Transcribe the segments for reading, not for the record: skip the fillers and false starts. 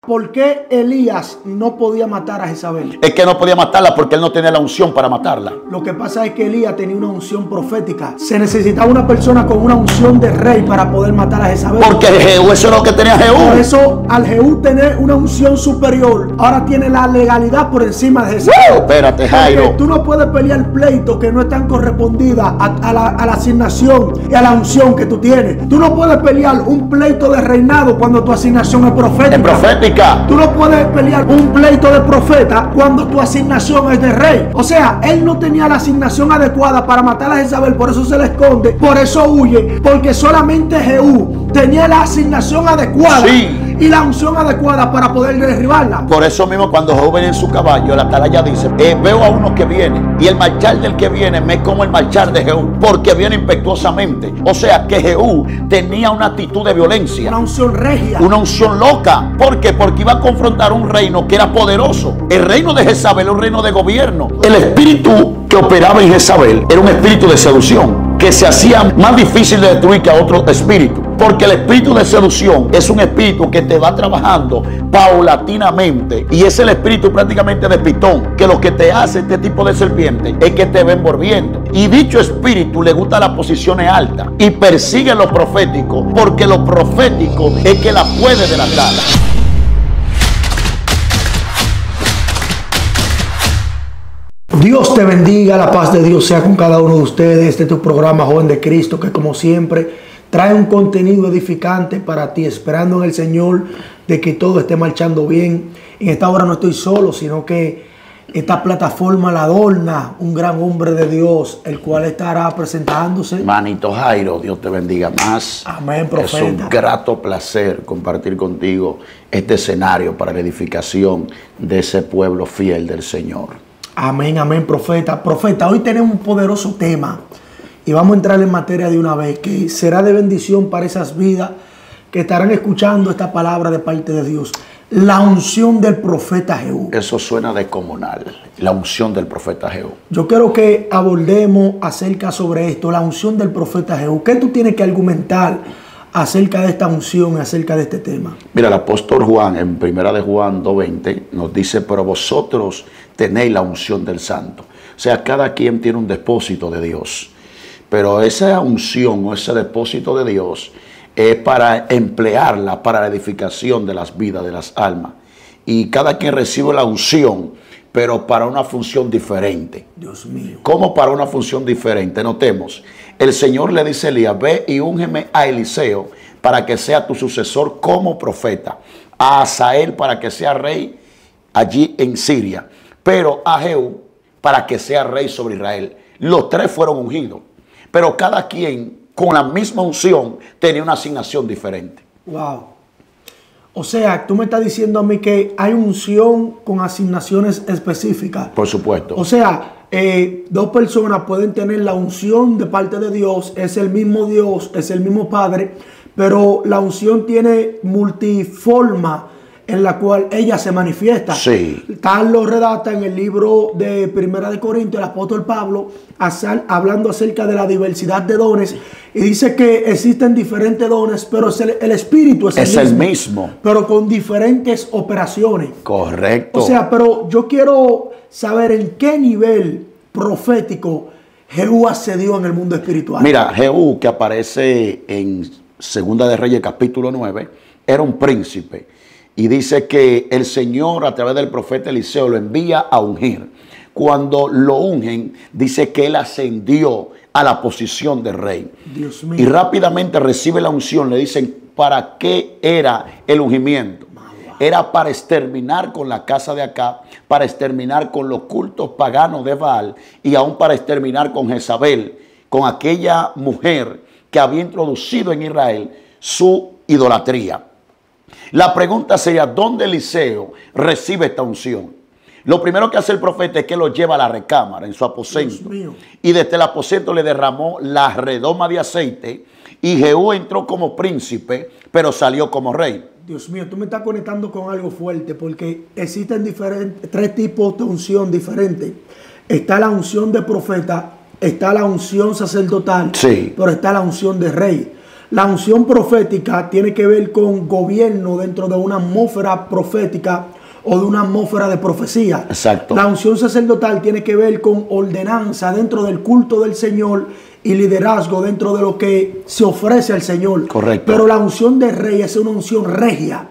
¿Por qué Elías no podía matar a Jezabel? Es que no podía matarla porque él no tenía la unción para matarla. Lo que pasa es que Elías tenía una unción profética. Se necesitaba una persona con una unción de rey para poder matar a Jezabel. Porque Jehú, eso es lo que tenía Jehú. Por eso, al Jehú tener una unción superior, ahora tiene la legalidad por encima de Jezabel. Espérate, Jairo. Porque tú no puedes pelear pleitos que no están correspondidas a la asignación y a la unción que tú tienes. Tú no puedes pelear un pleito de reinado cuando tu asignación es profética. Es profética. Tú no puedes pelear un pleito de profeta cuando tu asignación es de rey. O sea, él no tenía la asignación adecuada para matar a Jezabel, por eso se le esconde, por eso huye, porque solamente Jehú tenía la asignación adecuada. Sí. Y la unción adecuada para poder derribarla. Por eso mismo cuando Jehú viene en su caballo, la atalaya dice, veo a uno que viene, y el marchar del que viene me es como el marchar de Jehú, porque viene impetuosamente. O sea que Jehú tenía una actitud de violencia. Una unción regia. Una unción loca. ¿Por qué? Porque iba a confrontar un reino que era poderoso. El reino de Jezabel era un reino de gobierno. El espíritu que operaba en Jezabel era un espíritu de seducción, que se hacía más difícil de destruir que a otro espíritu. Porque el espíritu de seducción es un espíritu que te va trabajando paulatinamente. Y es el espíritu prácticamente de pitón, que lo que te hace este tipo de serpiente es que te va envolviendo. Y dicho espíritu le gusta las posiciones altas y persigue lo profético, porque lo profético es que la puede delatar. Dios te bendiga, la paz de Dios sea con cada uno de ustedes. Este es tu programa Joven de Cristo, que como siempre trae un contenido edificante para ti, esperando en el Señor de que todo esté marchando bien. En esta hora no estoy solo, sino que esta plataforma la adorna un gran hombre de Dios, el cual estará presentándose. Manito Jairo, Dios te bendiga más. Amén, profeta. Es un grato placer compartir contigo este escenario para la edificación de ese pueblo fiel del Señor. Amén, amén, profeta. Profeta, hoy tenemos un poderoso tema y vamos a entrar en materia de una vez, que será de bendición para esas vidas que estarán escuchando esta palabra de parte de Dios. La unción del profeta Jehú. Eso suena descomunal, la unción del profeta Jehú. Yo quiero que abordemos acerca sobre esto, la unción del profeta Jehú. ¿Qué tú tienes que argumentar acerca de esta unción, acerca de este tema? Mira, el apóstol Juan, en 1 de Juan 2:20, nos dice, pero vosotros tenéis la unción del santo. O sea, cada quien tiene un depósito de Dios. Pero esa unción o ese depósito de Dios es para emplearla para la edificación de las vidas, de las almas. Y cada quien recibe la unción, pero para una función diferente. Dios mío. ¿Cómo para una función diferente? Notemos, el Señor le dice a Elías, ve y úngeme a Eliseo para que sea tu sucesor como profeta, a Asael para que sea rey allí en Siria, pero a Jehú para que sea rey sobre Israel. Los tres fueron ungidos, pero cada quien con la misma unción tenía una asignación diferente. Wow. O sea, tú me estás diciendo a mí que hay unción con asignaciones específicas. Por supuesto. O sea, dos personas pueden tener la unción de parte de Dios, es el mismo Dios, es el mismo Padre, pero la unción tiene multiforma en la cual ella se manifiesta. Sí. Tal lo redacta en el libro de 1 de Corintios, el apóstol Pablo, hablando acerca de la diversidad de dones, y dice que existen diferentes dones, pero el Espíritu es el mismo, pero con diferentes operaciones. Correcto. O sea, pero yo quiero saber en qué nivel profético Jehú accedió en el mundo espiritual. Mira, Jehú, que aparece en 2 de Reyes capítulo 9, era un príncipe. Y dice que el Señor a través del profeta Eliseo lo envía a ungir. Cuando lo ungen, dice que él ascendió a la posición de rey. Dios mío. Y rápidamente recibe la unción. Le dicen, ¿para qué era el ungimiento? Era para exterminar con la casa de Acab, para exterminar con los cultos paganos de Baal y aún para exterminar con Jezabel, con aquella mujer que había introducido en Israel su idolatría. La pregunta sería, ¿dónde Eliseo recibe esta unción? Lo primero que hace el profeta es que lo lleva a la recámara, en su aposento. Y desde el aposento le derramó la redoma de aceite. Y Jehú entró como príncipe, pero salió como rey. Dios mío, tú me estás conectando con algo fuerte, porque existen tres tipos de unción diferentes. Está la unción de profeta, está la unción sacerdotal, sí, pero está la unción de rey. La unción profética tiene que ver con gobierno dentro de una atmósfera profética o de una atmósfera de profecía. Exacto. La unción sacerdotal tiene que ver con ordenanza dentro del culto del Señor y liderazgo dentro de lo que se ofrece al Señor. Correcto. Pero la unción de rey es una unción regia,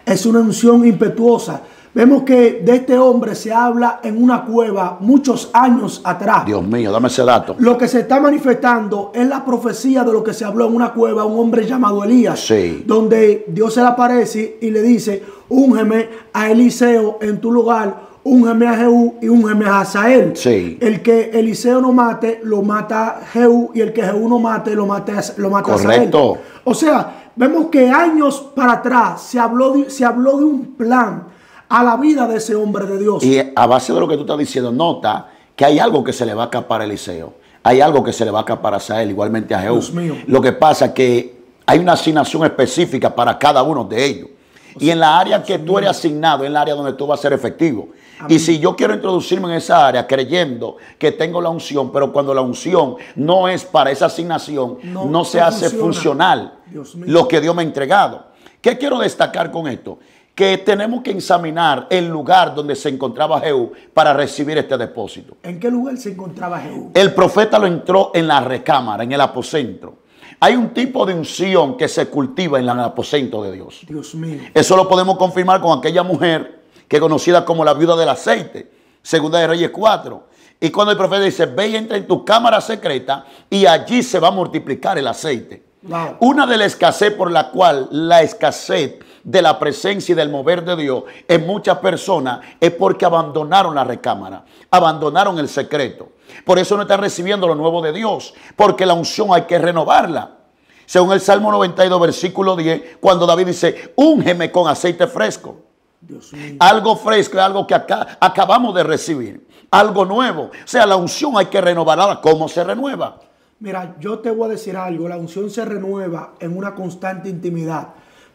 es una unción impetuosa. Vemos que de este hombre se habla en una cueva muchos años atrás. Dios mío, dame ese dato. Lo que se está manifestando es la profecía de lo que se habló en una cueva, un hombre llamado Elías, Sí. donde Dios se le aparece y le dice: úngeme a Eliseo en tu lugar, úngeme a Jehú y úngeme a Hazael. Sí. El que Eliseo no mate, lo mata Jehú, y el que Jehú no mate, lo mata Hazael. Correcto. O sea, vemos que años para atrás se habló de un plan a la vida de ese hombre de Dios. Y a base de lo que tú estás diciendo, nota que hay algo que se le va a escapar a Eliseo. Hay algo que se le va a escapar a Asael, igualmente a Jehú. Dios mío. Lo que pasa es que hay una asignación específica para cada uno de ellos. Y en la área que tú eres asignado, es la área donde tú vas a ser efectivo. Amén. Y si yo quiero introducirme en esa área creyendo que tengo la unción, pero cuando la unción no es para esa asignación, no se hace funcional lo que Dios me ha entregado. ¿Qué quiero destacar con esto? Que tenemos que examinar el lugar donde se encontraba Jehú para recibir este depósito. ¿En qué lugar se encontraba Jehú? El profeta lo entró en la recámara, en el aposento. Hay un tipo de unción que se cultiva en el aposento de Dios. Dios mío. Eso lo podemos confirmar con aquella mujer que es conocida como la viuda del aceite, Segunda de Reyes 4. Y cuando el profeta dice: ve y entra en tu cámara secreta y allí se va a multiplicar el aceite. Wow. Una de la escasez por la cual la escasez de la presencia y del mover de Dios en muchas personas es porque abandonaron la recámara, abandonaron el secreto. Por eso no están recibiendo lo nuevo de Dios, porque la unción hay que renovarla. Según el Salmo 92, versículo 10, cuando David dice: úngeme con aceite fresco. Dios mío. Algo fresco es algo que acabamos de recibir, algo nuevo. O sea, la unción hay que renovarla. ¿Cómo se renueva? Mira, yo te voy a decir algo. La unción se renueva en una constante intimidad.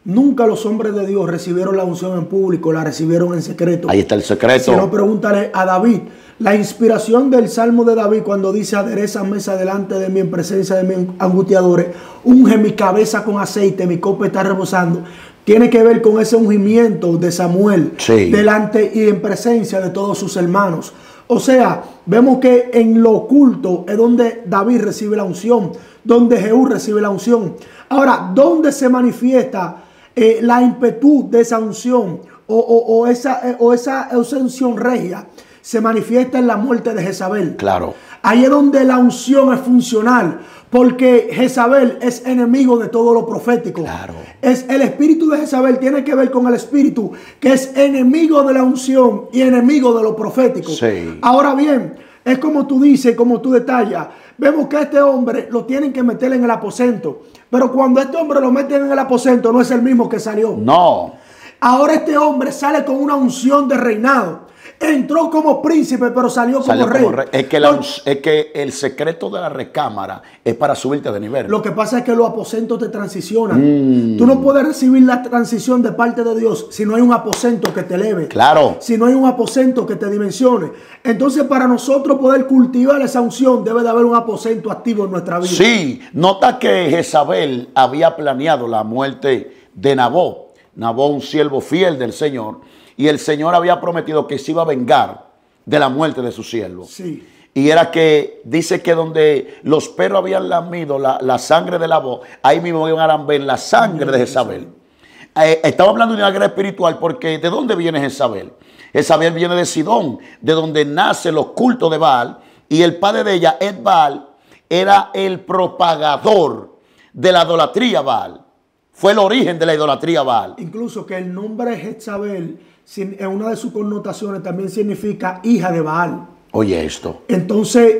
Nunca los hombres de Dios recibieron la unción en público, la recibieron en secreto. Ahí está el secreto. Si no, pregúntale a David. La inspiración del Salmo de David cuando dice: adereza mesa delante de mí en presencia de mis angustiadores, unge mi cabeza con aceite, mi copa está rebosando. Tiene que ver con ese ungimiento de Samuel, sí, delante y en presencia de todos sus hermanos. O sea, vemos que en lo oculto es donde David recibe la unción, donde Jehú recibe la unción. Ahora, ¿dónde se manifiesta la impetu de esa unción o esa unción regia? Se manifiesta en la muerte de Jezabel. Claro. Ahí es donde la unción es funcional, porque Jezabel es enemigo de todo lo profético. Claro. Es el espíritu de Jezabel tiene que ver con el espíritu que es enemigo de la unción y enemigo de lo profético. Sí. Ahora bien, es como tú dices, como tú detallas. Vemos que este hombre lo tienen que meter en el aposento, pero cuando este hombre lo meten en el aposento no es el mismo que salió. No. Ahora este hombre sale con una unción de reinado. Entró como príncipe, pero salió como rey. Es que el secreto de la recámara es para subirte de nivel. Lo que pasa es que los aposentos te transicionan. Tú no puedes recibir la transición de parte de Dios si no hay un aposento que te eleve. Claro. Si no hay un aposento que te dimensione. Entonces, para nosotros poder cultivar esa unción, debe de haber un aposento activo en nuestra vida. Sí, nota que Jezabel había planeado la muerte de Nabot. Nabot, un siervo fiel del Señor. Y el Señor había prometido que se iba a vengar de la muerte de su siervo. Sí. Y era que, dice que donde los perros habían lamido la sangre de Nabot, ahí mismo iban a ver la sangre de Jezabel. Estamos hablando de una guerra espiritual porque ¿de dónde viene Jezabel? Jezabel viene de Sidón, de donde nacen los cultos de Baal. Y el padre de ella, Baal, era el propagador de la idolatría Baal. Fue el origen de la idolatría Baal. Incluso que el nombre Jezabel, en una de sus connotaciones, también significa hija de Baal. Oye esto. Entonces,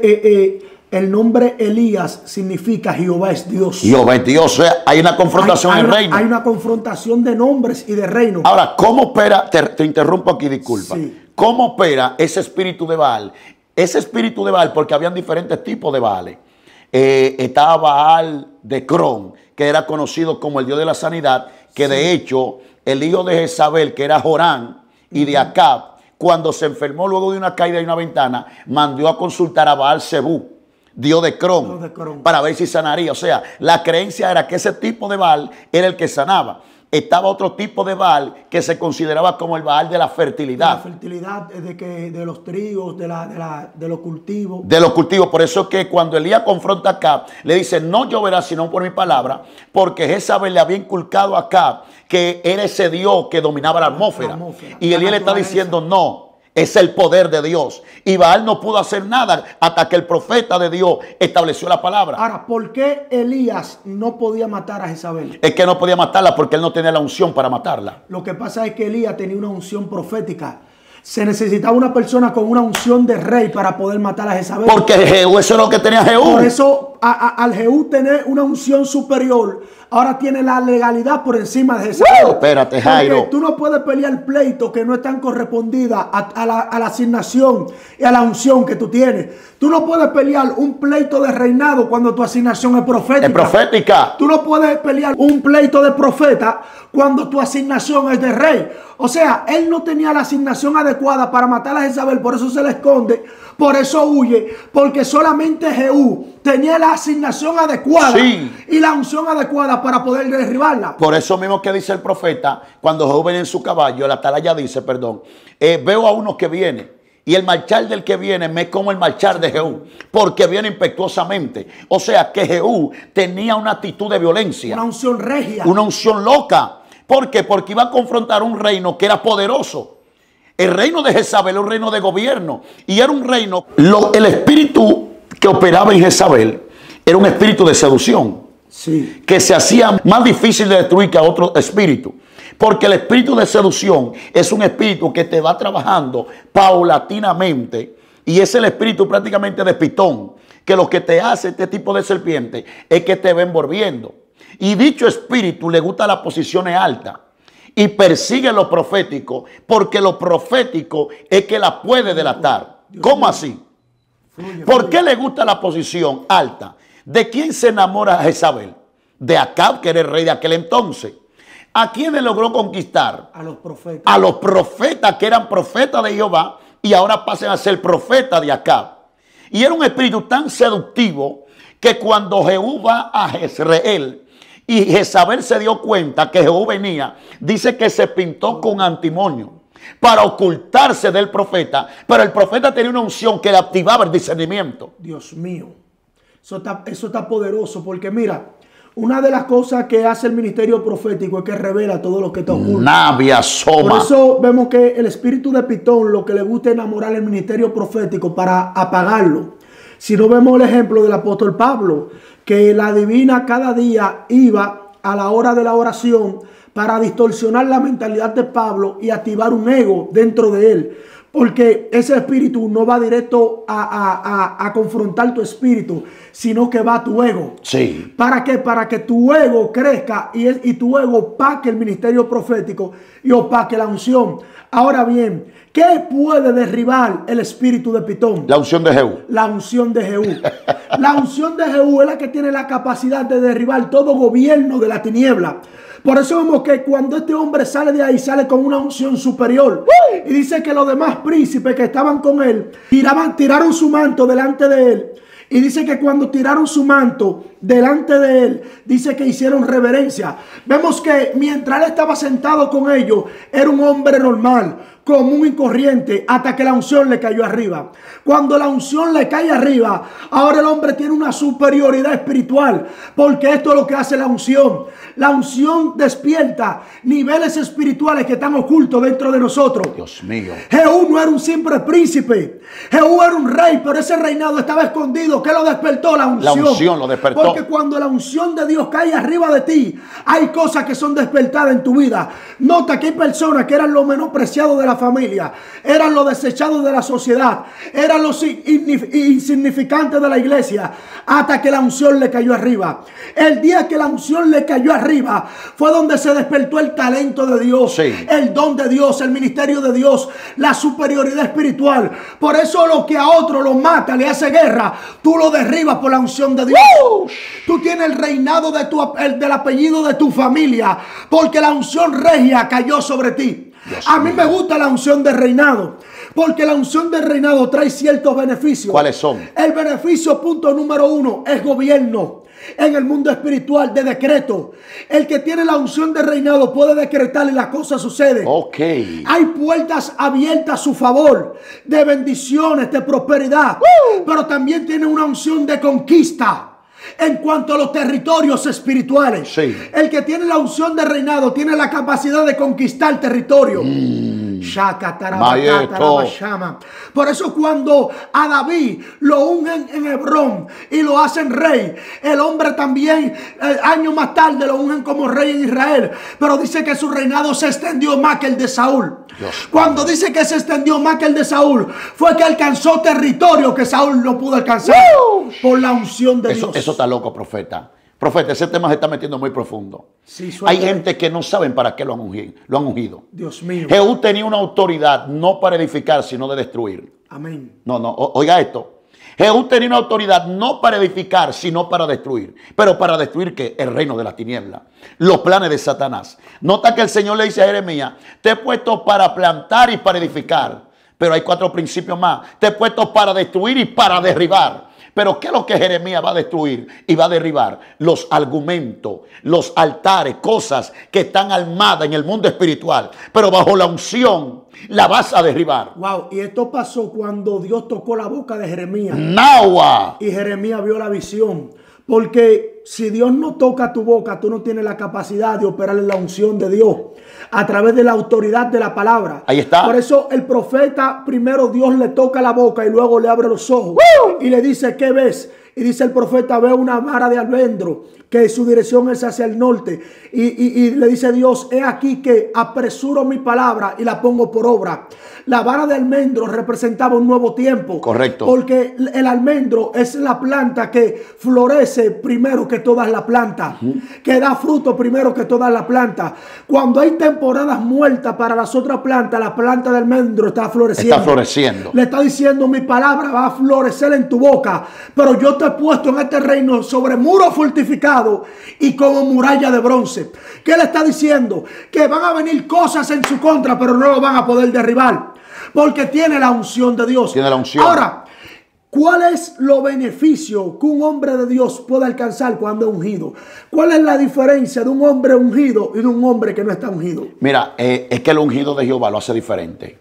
el nombre Elías significa Jehová es Dios. Jehová es Dios. O sea, hay una confrontación en el reino. Hay una confrontación de nombres y de reino. Ahora, ¿cómo opera? Te interrumpo aquí, disculpa. Sí. ¿Cómo opera ese espíritu de Baal? Ese espíritu de Baal, porque habían diferentes tipos de Baales. Estaba Baal de Cron, que era conocido como el dios de la sanidad, que de hecho el hijo de Jezabel, que era Jorán, y de Acab, cuando se enfermó luego de una caída de una ventana, mandó a consultar a Baal Zebú, dios de Dios Cron, de Cron. para ver si sanaría. O sea, la creencia era que ese tipo de Baal era el que sanaba. Estaba otro tipo de Baal que se consideraba como el Baal de la fertilidad. La fertilidad es de los trigos, de los cultivos. De los cultivos. Por eso es que cuando Elías confronta a Acab, le dice, no lloverá sino por mi palabra, porque Jezabel le había inculcado a Acab que era ese Dios que dominaba la atmósfera. Y Elías le está diciendo, no, es el poder de Dios. Y Baal no pudo hacer nada hasta que el profeta de Dios estableció la palabra. Ahora, ¿por qué Elías no podía matar a Jezabel? Es que no podía matarla porque él no tenía la unción para matarla. Lo que pasa es que Elías tenía una unción profética. Se necesitaba una persona con una unción de rey para poder matar a Jezabel. Porque Jehú, eso es lo que tenía Jehú. Por eso, al Jehú tener una unción superior, ahora tiene la legalidad por encima de Jezabel. Espérate, Jairo. Porque tú no puedes pelear pleitos que no están correspondidas a la asignación y a la unción que tú tienes. Tú no puedes pelear un pleito de reinado cuando tu asignación es profética. Es profética. Tú no puedes pelear un pleito de profeta cuando tu asignación es de rey. O sea, él no tenía la asignación adecuada para matar a Jezabel, por eso se le esconde, por eso huye, porque solamente Jehú tenía la asignación adecuada y la unción adecuada para poder derribarla. Por eso mismo que dice el profeta, cuando Jehú viene en su caballo, la atalaya dice, perdón, veo a uno que viene, y el marchar del que viene me es como el marchar de Jehú, porque viene impetuosamente. O sea que Jehú tenía una actitud de violencia. Una unción regia. Una unción loca. ¿Por qué? Porque iba a confrontar un reino que era poderoso. El reino de Jezabel era un reino de gobierno. Y era un reino, el espíritu que operaba en Jezabel era un espíritu de seducción. Sí. Que se hacía más difícil de destruir que a otro espíritu. Porque el espíritu de seducción es un espíritu que te va trabajando paulatinamente. Y es el espíritu prácticamente de pitón. Que lo que te hace este tipo de serpiente es que te va envolviendo. Y dicho espíritu le gusta las posiciones altas. Y persigue lo profético. Porque lo profético es que la puede delatar. ¿Cómo así? ¿Por qué le gusta la posición alta? ¿De quién se enamora Jezabel? De Acab, que era el rey de aquel entonces. ¿A quiénes logró conquistar? A los profetas. A los profetas que eran profetas de Jehová y ahora pasan a ser profetas de Acab. Y era un espíritu tan seductivo que cuando Jehú va a Jezreel y Jezabel se dio cuenta que Jehú venía, dice que se pintó con antimonio para ocultarse del profeta, pero el profeta tenía una unción que le activaba el discernimiento. Dios mío, eso está poderoso, porque mira, una de las cosas que hace el ministerio profético es que revela todo lo que está oculto. Navia soma. Por eso vemos que el espíritu de Pitón lo que le gusta es enamorar el ministerio profético para apagarlo. Si no vemos el ejemplo del apóstol Pablo, que la divina cada día iba a la hora de la oración para distorsionar la mentalidad de Pablo y activar un ego dentro de él. Porque ese espíritu no va directo a confrontar tu espíritu, sino que va a tu ego. Sí. ¿Para qué? Para que tu ego crezca y tu ego opaque el ministerio profético y opaque la unción. Ahora bien, ¿qué puede derribar el espíritu de Pitón? La unción de Jehú. La unción de Jehú. La unción de Jehú es la que tiene la capacidad de derribar todo gobierno de la tiniebla. Por eso vemos que cuando este hombre sale de ahí, sale con una unción superior. Y dice que los demás príncipes que estaban con él tiraron su manto delante de él. Y dice que cuando tiraron su manto delante de él, dice que hicieron reverencia. Vemos que mientras él estaba sentado con ellos, era un hombre normal, común y corriente, hasta que la unción le cayó arriba. Cuando la unción le cae arriba, ahora el hombre tiene una superioridad espiritual, porque esto es lo que hace la unción. La unción despierta niveles espirituales que están ocultos dentro de nosotros. Dios mío. Jehú no era un simple príncipe. Jehú era un rey, pero ese reinado estaba escondido. ¿Qué lo despertó? La unción. La unción lo despertó. Porque cuando la unción de Dios cae arriba de ti, hay cosas que son despertadas en tu vida. Nota que hay personas que eran los menospreciados de la familia, eran los desechados de la sociedad, eran los insignificantes de la iglesia, hasta que la unción le cayó arriba. El día que la unción le cayó arriba fue donde se despertó el talento de Dios, el don de Dios, el ministerio de Dios, la superioridad espiritual. Por eso lo que a otro lo mata, le hace guerra, tú lo derribas por la unción de Dios. Tú tienes el reinado del apellido de tu familia, porque la unción regia cayó sobre ti. A mí me gusta la unción de reinado, Porque la unción del reinado trae ciertos beneficios. ¿Cuáles son? El beneficio punto número 1 es gobierno. En el mundo espiritual de decreto. El que tiene la unción de reinado puede decretar y las cosas suceden. Ok. Hay puertas abiertas a su favor, de bendiciones, de prosperidad. Pero también tiene una unción de conquista en cuanto a los territorios espirituales. Sí. El que tiene la unción de reinado tiene la capacidad de conquistar territorio. Por eso cuando a David lo ungen en Hebrón y lo hacen rey, el hombre también años más tarde lo ungen como rey en Israel, pero dice que su reinado se extendió más que el de Saúl. Cuando dice que se extendió más que el de Saúl, fue que alcanzó territorio que Saúl no pudo alcanzar por la unción de Dios. Eso está loco, profeta. Profeta, ese tema se está metiendo muy profundo. Sí, hay gente que no saben para qué lo han ungido. Dios mío. Jehú tenía una autoridad no para edificar, sino de destruir. Amén. No, oiga esto. Jehú tenía una autoridad no para edificar, sino para destruir. ¿Pero para destruir qué? El reino de las tinieblas. Los planes de Satanás. Nota que el Señor le dice a Jeremías, te he puesto para plantar y para edificar. Pero hay 4 principios más. Te he puesto para destruir y para derribar. Pero ¿qué es lo que Jeremías va a destruir y va a derribar? Los argumentos, los altares, cosas que están armadas en el mundo espiritual. Pero bajo la unción la vas a derribar. Wow, y esto pasó cuando Dios tocó la boca de Jeremías. ¡Nahua! Y Jeremías vio la visión. Porque si Dios no toca tu boca, tú no tienes la capacidad de operar en la unción de Dios a través de la autoridad de la palabra. Ahí está. Por eso el profeta, primero Dios le toca la boca y luego le abre los ojos. Y le dice, ¿qué ves? Y dice el profeta, veo una vara de almendro que su dirección es hacia el norte. Y le dice Dios, he aquí que apresuro mi palabra y la pongo por obra. La vara de almendro representaba un nuevo tiempo. Correcto. Porque el almendro es la planta que florece primero que todas las plantas. Que da fruto primero que todas las plantas. Cuando hay temporadas muertas para las otras plantas, la planta de almendro está floreciendo. Está floreciendo. Le está diciendo, mi palabra va a florecer en tu boca. Pero yo te he puesto en este reino sobre muro fortificado y como muralla de bronce. ¿Qué le está diciendo? Que van a venir cosas en su contra, pero no lo van a poder derribar. Porque tiene la unción de Dios. Tiene la unción. Ahora, ¿cuál es lo beneficio que un hombre de Dios puede alcanzar cuando es ungido? ¿Cuál es la diferencia de un hombre ungido y de un hombre que no está ungido? Mira, es que el ungido de Jehová lo hace diferente.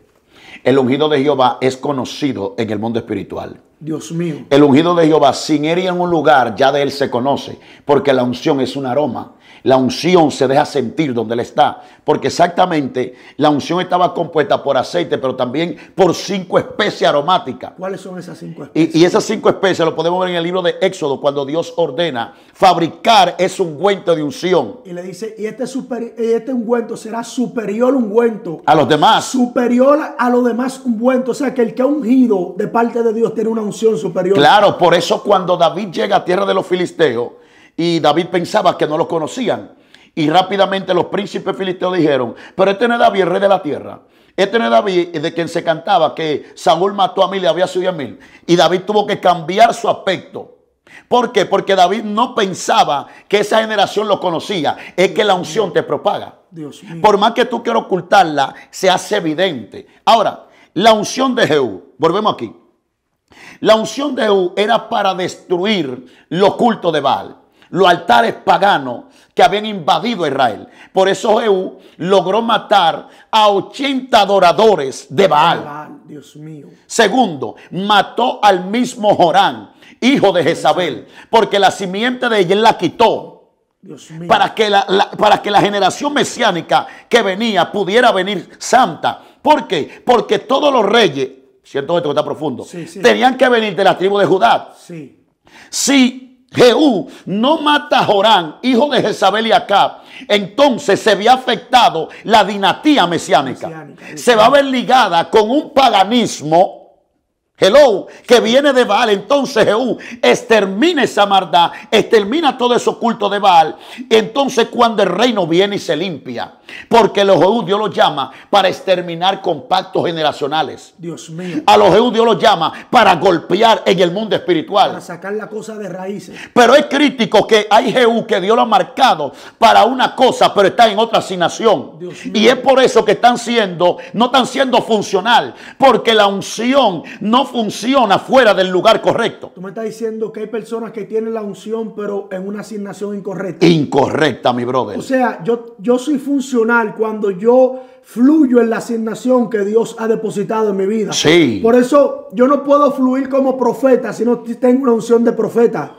El ungido de Jehová es conocido en el mundo espiritual. Dios mío. El ungido de Jehová, sin ir en un lugar, ya de él se conoce, porque la unción es un aroma. La unción se deja sentir donde él está, porque exactamente la unción estaba compuesta por aceite, pero también por 5 especies aromáticas. ¿Cuáles son esas 5 especies? Y esas 5 especies lo podemos ver en el libro de Éxodo, cuando Dios ordena fabricar ese ungüento de unción. Y le dice, y este ungüento será superior ungüento A los demás. Superior a los demás ungüentos. O sea, que el que ha ungido de parte de Dios tiene una unción superior. Claro, por eso cuando David llega a tierra de los filisteos, y David pensaba que no lo conocían, y rápidamente los príncipes filisteos dijeron, pero este no es David, el rey de la tierra. Este no es David de quien se cantaba que Saúl mató a 1000 y había subido a 1000. Y David tuvo que cambiar su aspecto. ¿Por qué? Porque David no pensaba que esa generación lo conocía. Es que la unción te propaga. Dios mío. Por más que tú quieras ocultarla, se hace evidente. Ahora, la unción de Jehú, volvemos aquí. La unción de Jehú era para destruir los cultos de Baal, los altares paganos que habían invadido a Israel. Por eso Jehú logró matar a 80 adoradores de Baal. Dios mío. Segundo, mató al mismo Jorán, hijo de Jezabel, porque la simiente de ella él la quitó. Dios mío. Para que la generación mesiánica que venía pudiera venir santa. ¿Por qué? Porque todos los reyes, siento esto que está profundo, tenían que venir de la tribu de Judá. Sí. Si Jehú no mata a Jorán, hijo de Jezabel y Acab, entonces se ve afectado la dinastía mesiánica. Se va a ver ligada con un paganismo hello, que viene de Baal. Entonces Jehú extermina esa maldad, extermina todo ese culto de Baal. Entonces cuando el reino viene y se limpia, porque los Jehú Dios los llama para exterminar con pactos generacionales. Dios mío. A los Jehú Dios los llama para golpear en el mundo espiritual. Para sacar la cosa de raíces. Pero es crítico que hay Jehú que Dios lo ha marcado para una cosa, pero está en otra asignación. Y es por eso que no están siendo funcional, porque la unción no funciona fuera del lugar correcto. Tú me estás diciendo que hay personas que tienen la unción, pero en una asignación incorrecta. Incorrecta, mi brother. O sea, yo soy funcional cuando yo fluyo en la asignación que Dios ha depositado en mi vida. Sí. Por eso yo no puedo fluir como profeta si no tengo una unción de profeta.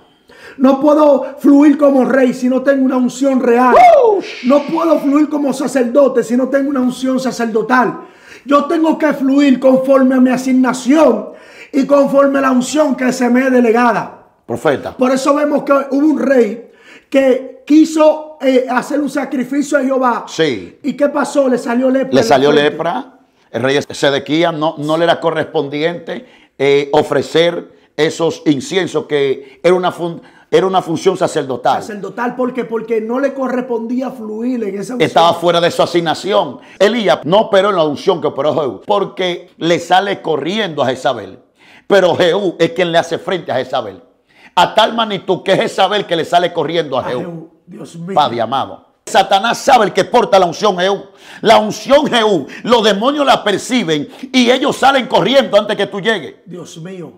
No puedo fluir como rey si no tengo una unción real. No puedo fluir como sacerdote si no tengo una unción sacerdotal. Yo tengo que fluir conforme a mi asignación y conforme a la unción que se me es delegada. Profeta. Por eso vemos que hubo un rey que quiso hacer un sacrificio a Jehová. Sí. ¿Y qué pasó? Le salió lepra. Le salió lepra. El rey Sedequías no le era correspondiente ofrecer esos inciensos, que era una función sacerdotal. Sacerdotal, ¿por qué? Porque no le correspondía fluir en esa unción. Estaba fuera de su asignación. Elías no operó en la unción que operó Jehú, porque le sale corriendo a Jezabel. Pero Jehú es quien le hace frente a Jezabel. A tal magnitud que es Jezabel que le sale corriendo a Jehú. Dios mío. Padre amado. Satanás sabe el que porta la unción Jehú. La unción Jehú, los demonios la perciben y ellos salen corriendo antes que tú llegues. Dios mío.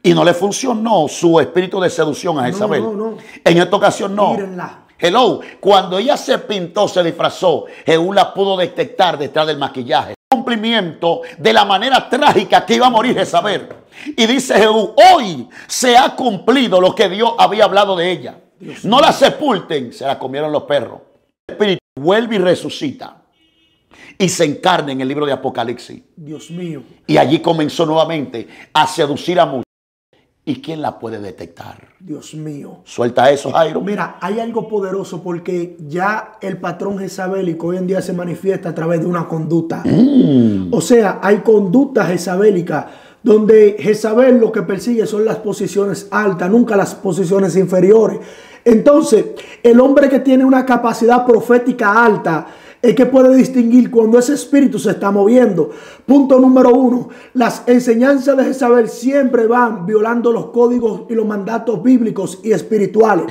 Y no le funcionó su espíritu de seducción a Jezabel. No. En esta ocasión no. Mírenla. Hello, cuando ella se pintó, se disfrazó, Jehú la pudo detectar detrás del maquillaje. Cumplimiento de la manera trágica que iba a morir Jezabel. Y dice Jehú, hoy se ha cumplido lo que Dios había hablado de ella. No la sepulten, se la comieron los perros. El espíritu vuelve y resucita y se encarna en el libro de Apocalipsis. Dios mío. Y allí comenzó nuevamente a seducir a muchos. ¿Y quién la puede detectar? Dios mío. Suelta eso, Jairo. Mira, hay algo poderoso porque ya el patrón jezabélico hoy en día se manifiesta a través de una conducta. O sea, hay conductas jezabélicas donde Jezabel lo que persigue son las posiciones altas, nunca las posiciones inferiores. Entonces, el hombre que tiene una capacidad profética alta es que puede distinguir cuando ese espíritu se está moviendo. Punto número 1. Las enseñanzas de Jezabel siempre van violando los códigos y los mandatos bíblicos y espirituales.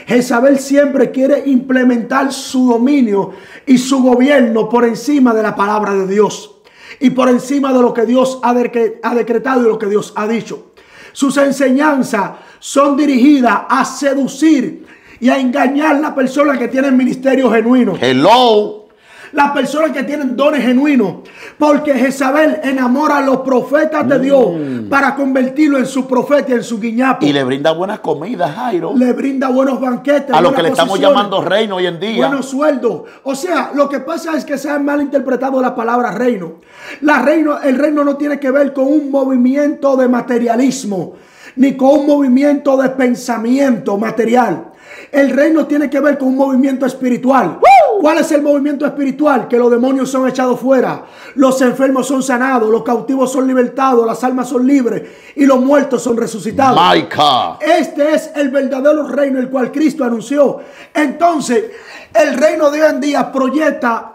Jezabel siempre quiere implementar su dominio y su gobierno por encima de la palabra de Dios y por encima de lo que Dios ha decretado y lo que Dios ha dicho. Sus enseñanzas son dirigidas a seducir y a engañar a las personas que tienen ministerios genuinos. Hello. Las personas que tienen dones genuinos. Porque Jezabel enamora a los profetas de Dios para convertirlo en su profeta y en su guiñapo. Y le brinda buenas comidas, Jairo. Le brinda buenos banquetes. A lo que le estamos llamando reino hoy en día. Buenos sueldos. O sea, lo que pasa es que se ha malinterpretado la palabra reino. El reino no tiene que ver con un movimiento de materialismo, ni con un movimiento de pensamiento material. El reino tiene que ver con un movimiento espiritual. ¿Cuál es el movimiento espiritual? Que los demonios son echados fuera, los enfermos son sanados, los cautivos son libertados, las almas son libres y los muertos son resucitados. Este es el verdadero reino el cual Cristo anunció. Entonces, el reino de hoy en día proyecta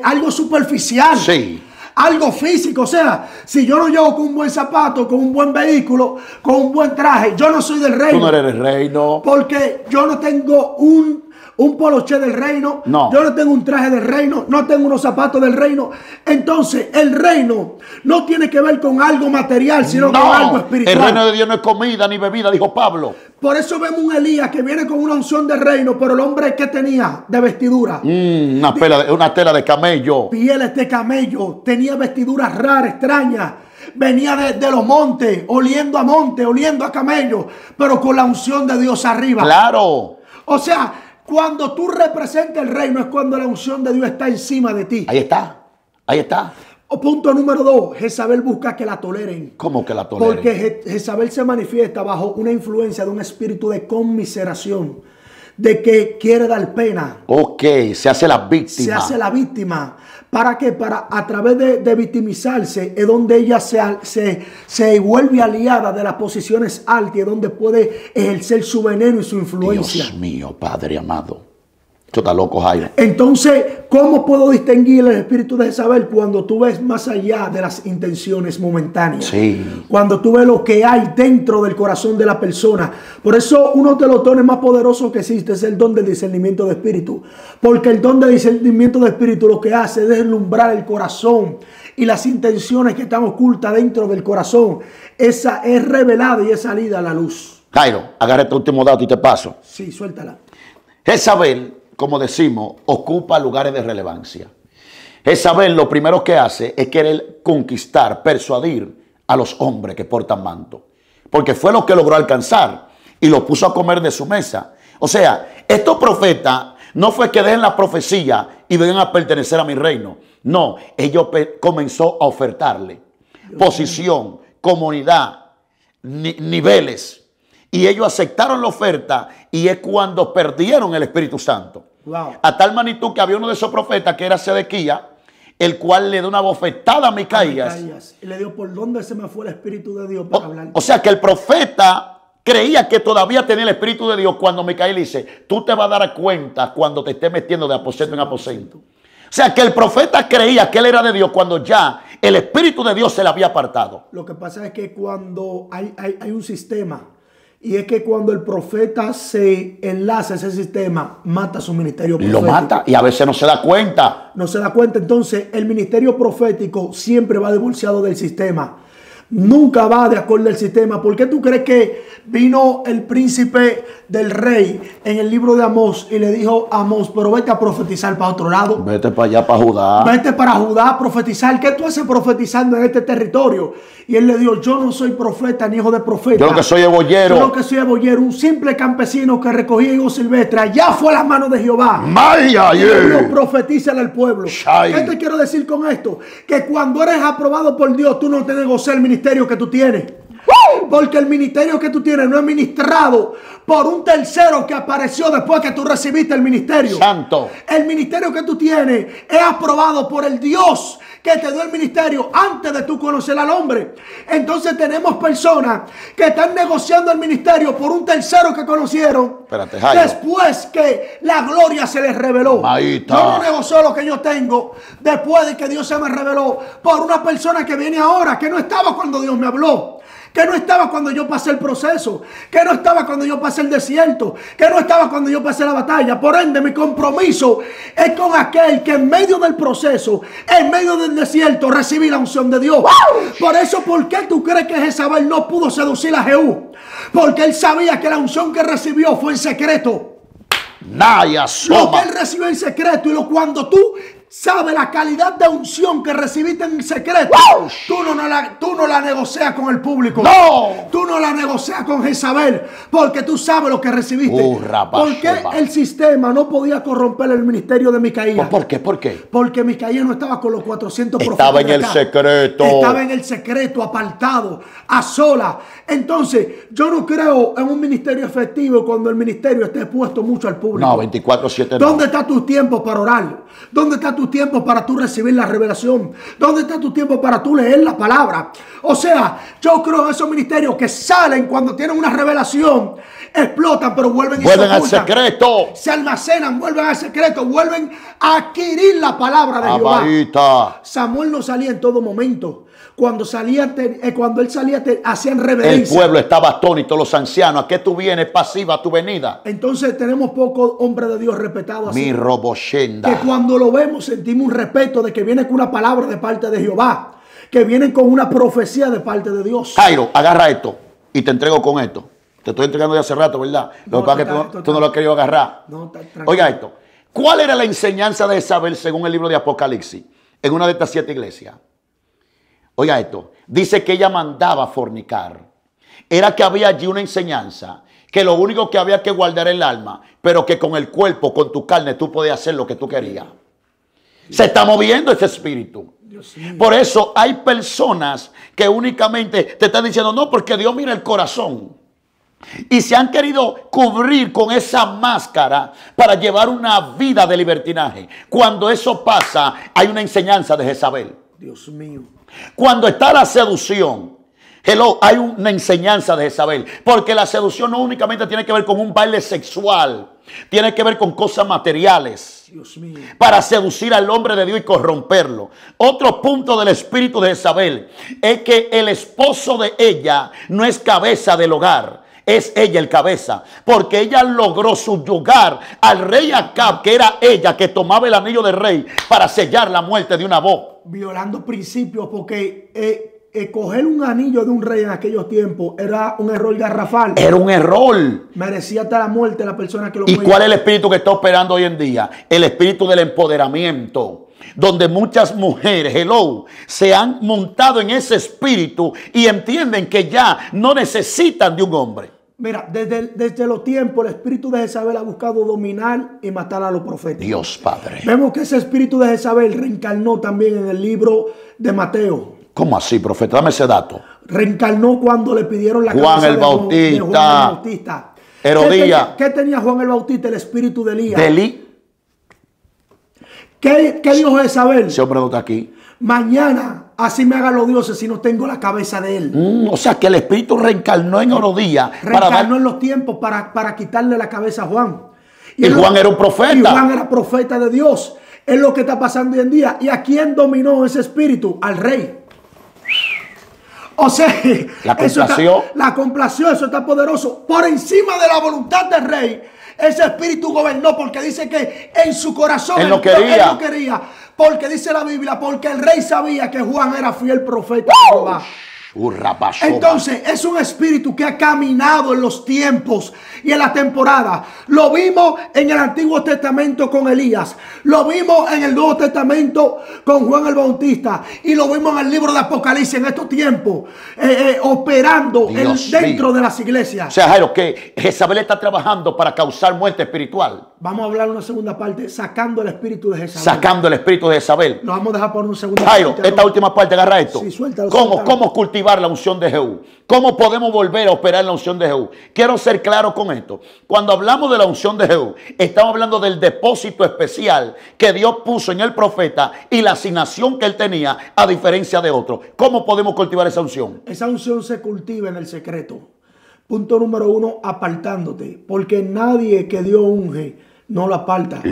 algo superficial. Sí. Algo físico, o sea, si yo no llego con un buen zapato, con un buen vehículo, con un buen traje, yo no soy del reino. Tú no eres del reino. Porque yo no tengo un poloché del reino. No. Yo no tengo un traje del reino. No tengo unos zapatos del reino. Entonces, el reino no tiene que ver con algo material, sino con algo espiritual. El reino de Dios no es comida ni bebida, dijo Pablo. Por eso vemos un Elías que viene con una unción del reino, pero el hombre que tenía de vestidura. Una tela de camello. Pieles de camello. Tenía vestiduras raras, extrañas. Venía de los montes, oliendo a camello, pero con la unción de Dios arriba. Claro. O sea, cuando tú representas el reino es cuando la unción de Dios está encima de ti. Ahí está. Ahí está. Punto número 2. Jezabel busca que la toleren. ¿Cómo que la toleren? Porque Jezabel se manifiesta bajo una influencia de un espíritu de conmiseración, de que quiere dar pena. Ok, se hace la víctima. Se hace la víctima. ¿Para qué? Para a través de victimizarse es donde ella se vuelve aliada de las posiciones altas y es donde puede ejercer su veneno y su influencia. Dios mío, Padre amado. Esto está loco, Jairo. Entonces, ¿cómo puedo distinguir el espíritu de Jezabel? Cuando tú ves más allá de las intenciones momentáneas. Sí. Cuando tú ves lo que hay dentro del corazón de la persona. Por eso uno de los dones más poderosos que existe es el don del discernimiento de espíritu. Porque el don del discernimiento de espíritu lo que hace es deslumbrar el corazón y las intenciones que están ocultas dentro del corazón. Esa es revelada y es salida a la luz. Jairo, agarra este último dato y te paso. Sí, suéltala. Jezabel, como decimos, ocupa lugares de relevancia. Jezabel lo primero que hace es querer conquistar, persuadir a los hombres que portan manto. Porque fue lo que logró alcanzar y lo puso a comer de su mesa. O sea, estos profetas no fue que dejen la profecía y vengan a pertenecer a mi reino. No, ellos comenzó a ofertarle posición, comunidad, niveles. Y ellos aceptaron la oferta y es cuando perdieron el Espíritu Santo. Wow. A tal magnitud que había uno de esos profetas que era Sedequías, el cual le dio una bofetada a Micaías. Y le dio por dónde se me fue el Espíritu de Dios para hablar. O sea que el profeta creía que todavía tenía el Espíritu de Dios cuando Micaías dice, tú te vas a dar cuenta cuando te estés metiendo de aposento en aposento. O sea que el profeta creía que él era de Dios cuando ya el Espíritu de Dios se le había apartado. Lo que pasa es que cuando hay un sistema, y es que cuando el profeta se enlaza a ese sistema, mata su ministerio profético. Lo mata y a veces no se da cuenta. No se da cuenta. Entonces, el ministerio profético siempre va divorciado del sistema. Nunca va de acuerdo al sistema. ¿Por qué tú crees que vino el príncipe del rey en el libro de Amós y le dijo a Amós, pero vete a profetizar para otro lado? Vete para allá, para Judá. Vete para Judá a profetizar. ¿Qué tú haces profetizando en este territorio? Y él le dijo, yo no soy profeta ni hijo de profeta. Yo lo que soy es boyero. Yo lo que soy es boyero, un simple campesino que recogía higos silvestres. Allá fue las manos de Jehová. Maya, Y Dios profetízale al pueblo. Shai. ¿Qué te quiero decir con esto? Que cuando eres aprobado por Dios, tú no te negocias el ministerio que tú tienes. Porque el ministerio que tú tienes no es ministrado por un tercero que apareció después que tú recibiste el ministerio. Santo. El ministerio que tú tienes es aprobado por el Dios que te dio el ministerio antes de tú conocer al hombre. Entonces tenemos personas que están negociando el ministerio por un tercero que conocieron. Espérate, Jairo. Después que la gloria se les reveló. Maíta. Yo no negocio lo que yo tengo después de que Dios se me reveló por una persona que viene ahora, que no estaba cuando Dios me habló. Que no estaba cuando yo pasé el proceso, que no estaba cuando yo pasé el desierto, que no estaba cuando yo pasé la batalla. Por ende, mi compromiso es con aquel que en medio del proceso, en medio del desierto, recibí la unción de Dios. Por eso, ¿por qué tú crees que Jezabel no pudo seducir a Jehú? Porque él sabía que la unción que recibió fue en secreto. Naya, Lo que él recibió en secreto y cuando tú sabes la calidad de unción que recibiste en secreto, tú no la negocias con el público. No. Tú no la negocias con Jezabel porque tú sabes lo que recibiste. ¿Por qué el sistema no podía corromper el ministerio de Micaías? ¿Por qué? ¿Por qué? Porque Micaías no estaba con los 400 profetas. Estaba en el secreto. Estaba en el secreto, apartado, a sola. Entonces, yo no creo en un ministerio efectivo cuando el ministerio esté expuesto mucho al público. No, 24/7 no. ¿Dónde está tu tiempo para orar? ¿Dónde está tu tiempo para tú recibir la revelación? ¿Dónde está tu tiempo para tú leer la palabra? O sea, yo creo en esos ministerios que salen cuando tienen una revelación, explotan, pero vuelven al secreto. Se almacenan, vuelven al secreto, vuelven a adquirir la palabra de Jehová. Abaita. Samuel no salía en todo momento. Cuando él salía, hacían reverencia. El pueblo estaba atónito, los ancianos. ¿A qué tú vienes pasiva a tu venida? Entonces tenemos pocos hombres de Dios respetados así. Mi roboshenda. Que cuando lo vemos sentimos un respeto de que viene con una palabra de parte de Jehová. Que vienen con una profecía de parte de Dios. Jairo, agarra esto y te entrego con esto. Te estoy entregando de hace rato, ¿verdad? Lo que pasa es que tú no lo has querido agarrar. No, oiga esto. ¿Cuál era la enseñanza de Jezabel según el libro de Apocalipsis? En una de estas 7 iglesias. Oiga esto, dice que ella mandaba fornicar. Era que había allí una enseñanza, que lo único que había que guardar el alma, pero que con el cuerpo, con tu carne, tú podías hacer lo que tú querías. Se está moviendo ese espíritu. Por eso hay personas que únicamente te están diciendo, no, porque Dios mira el corazón. Y se han querido cubrir con esa máscara para llevar una vida de libertinaje. Cuando eso pasa, hay una enseñanza de Jezabel. Dios mío. Cuando está la seducción, hay una enseñanza de Jezabel. Porque la seducción no únicamente tiene que ver con un baile sexual. Tiene que ver con cosas materiales. Dios mío. Para seducir al hombre de Dios y corromperlo. Otro punto del espíritu de Jezabel es que el esposo de ella no es cabeza del hogar. Es ella el cabeza, porque ella logró subyugar al rey Acab, que era ella que tomaba el anillo del rey para sellar la muerte de una voz. Violando principios, porque coger un anillo de un rey en aquellos tiempos era un error garrafal. Era un error. Merecía hasta la muerte la persona que lo ¿Y movía. cuál es el espíritu que está operando hoy en día? El espíritu del empoderamiento. Donde muchas mujeres, se han montado en ese espíritu y entienden que ya no necesitan de un hombre. Mira, desde los tiempos el espíritu de Jezabel ha buscado dominar y matar a los profetas. Dios Padre. Vemos que ese espíritu de Jezabel reencarnó también en el libro de Mateo. ¿Cómo así, profeta? Dame ese dato. Reencarnó cuando le pidieron la Juan cabeza el de Bautista. Juan el Bautista. Herodías. ¿Qué tenía Juan el Bautista? El espíritu de Elías. ¿Qué dijo Jezabel? Ese hombre no está aquí. Mañana así me hagan los dioses si no tengo la cabeza de él. O sea que el espíritu reencarnó en Herodías. Reencarnó en los tiempos para quitarle la cabeza a Juan. Y Juan era un profeta. Y Juan era profeta de Dios. Es lo que está pasando hoy en día. ¿Y a quién dominó ese espíritu? Al rey. O sea, la complació, eso está poderoso. Por encima de la voluntad del rey, ese espíritu gobernó, porque dice que en su corazón él no quería. Porque dice la Biblia, porque el rey sabía que Juan era fiel profeta de Jehová. Entonces es un espíritu que ha caminado en los tiempos y en la temporada. Lo vimos en el Antiguo Testamento con Elías, lo vimos en el Nuevo Testamento con Juan el Bautista, y lo vimos en el libro de Apocalipsis en estos tiempos, operando dentro de las iglesias. O sea, Jairo, que Jezabel está trabajando para causar muerte espiritual. Vamos a hablar una segunda parte, sacando el espíritu de Jezabel. Sacando el espíritu de Jezabel. Lo vamos a dejar por un segundo. Jairo, esta última parte, agarra esto. Sí, suéltalo, ¿Cómo cultivar la unción de Jehú? ¿Cómo podemos volver a operar la unción de Jehú? Quiero ser claro con esto. Cuando hablamos de la unción de Jehú, estamos hablando del depósito especial que Dios puso en el profeta y la asignación que él tenía, a diferencia de otros. ¿Cómo podemos cultivar esa unción? Esa unción se cultiva en el secreto. Punto número 1, apartándote. Porque nadie que Dios unge no lo aparta.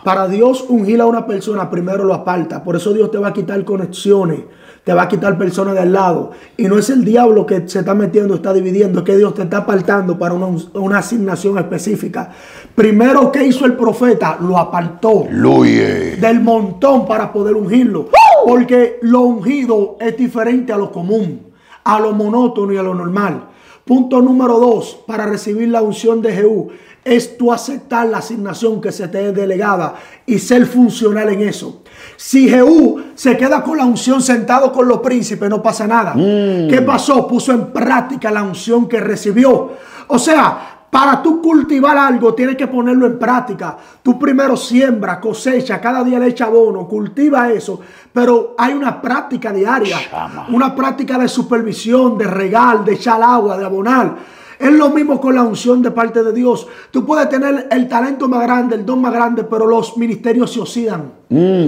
Para Dios ungir a una persona, primero lo aparta. Por eso Dios te va a quitar conexiones, te va a quitar personas de al lado. Y no es el diablo que se está metiendo, está dividiendo, es que Dios te está apartando para una asignación específica. Primero, ¿qué hizo el profeta? Lo apartó del montón para poder ungirlo. Porque lo ungido es diferente a lo común, a lo monótono y a lo normal. Punto número 2, para recibir la unción de Jehú, es tú aceptar la asignación que se te es delegada y ser funcional en eso. Si Jehú se queda con la unción sentado con los príncipes, no pasa nada. ¿Qué pasó? Puso en práctica la unción que recibió. O sea, para tú cultivar algo, tienes que ponerlo en práctica. Tú primero siembra, cosecha, cada día le echa abono, cultiva eso. Pero hay una práctica diaria, una práctica de supervisión, de regar, de echar agua, de abonar. Es lo mismo con la unción de parte de Dios. Tú puedes tener el talento más grande, el don más grande, pero los ministerios se oxidan.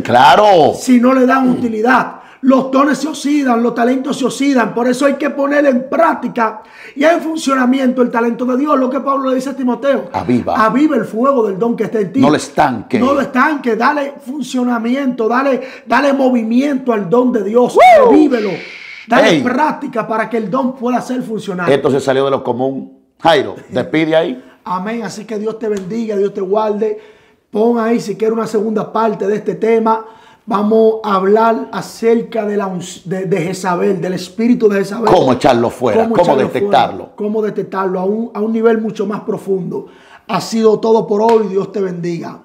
Claro. Si no le dan utilidad. Los dones se oxidan, los talentos se oxidan. Por eso hay que poner en práctica y en funcionamiento el talento de Dios. Lo que Pablo le dice a Timoteo. Aviva el fuego del don que está en ti. No lo estanque. No lo estanque. Dale funcionamiento, dale movimiento al don de Dios. Avívelo. Dale práctica para que el don pueda ser funcional. Esto se salió de lo común. Jairo, despide ahí. Amén. Así que Dios te bendiga, Dios te guarde. Pon ahí si quieres una segunda parte de este tema. Vamos a hablar acerca de Jezabel, del espíritu de Jezabel. ¿Cómo echarlo fuera? ¿Cómo detectarlo? ¿Cómo detectarlo a un nivel mucho más profundo? Ha sido todo por hoy. Dios te bendiga.